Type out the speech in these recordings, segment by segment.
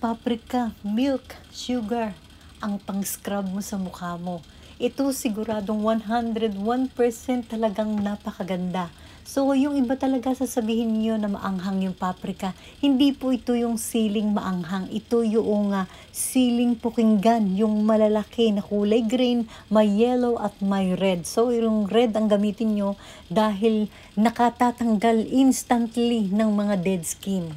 paprika, milk, sugar ang pang-scrub mo sa mukha mo. Ito siguradong 101% talagang napakaganda. So, yung iba talaga sasabihin niyo na maanghang yung paprika. Hindi po ito yung siling maanghang. Ito yung siling pukinggan, yung malalaki na kulay green, may yellow at may red. So, yung red ang gamitin nyo dahil nakatatanggal instantly ng mga dead skin.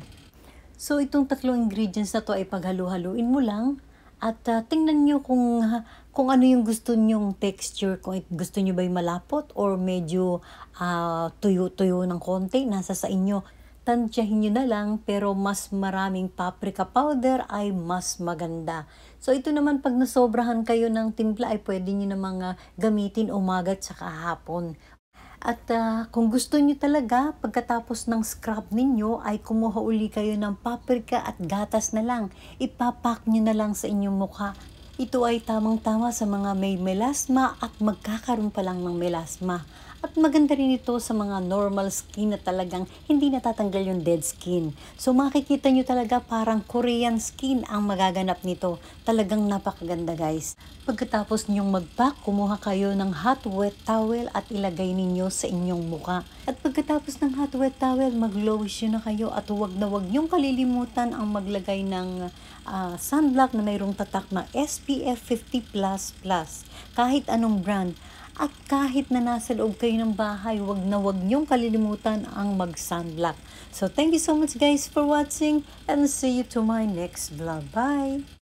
So, itong tatlong ingredients na to ay paghalo-haluin mo lang at tingnan nyo kung ano yung gusto nyong texture. Kung gusto nyo ba yung malapot or medyo tuyo-tuyo ng konti, nasa sa inyo. Tansyahin nyo na lang, pero mas maraming paprika powder ay mas maganda. So, ito naman pag nasobrahan kayo ng timpla ay pwede nyo namang gamitin umaga at saka hapon. At kung gusto niyo talaga, pagkatapos ng scrub ninyo, ay kumuha uli kayo ng paprika at gatas na lang. Ipapak niyo na lang sa inyong mukha. Ito ay tamang-tama sa mga may melasma at magkakaroon pa lang ng melasma. At maganda rin ito sa mga normal skin na talagang hindi natatanggal yung dead skin. So makikita nyo talaga parang Korean skin ang magaganap nito. Talagang napakaganda guys. Pagkatapos nyong mag-pack, kumuha kayo ng hot wet towel at ilagay ninyo sa inyong muka. At pagkatapos ng hot wet towel, mag-lotion na kayo at huwag nyong kalilimutan ang maglagay ng sunblock na mayroong tatak na SPF 50++. Kahit anong brand. At kahit na nasa loob kayo ng bahay, huwag nyong kalilimutan ang mag-sunblock. So thank you so much guys for watching and see you to my next vlog. Bye!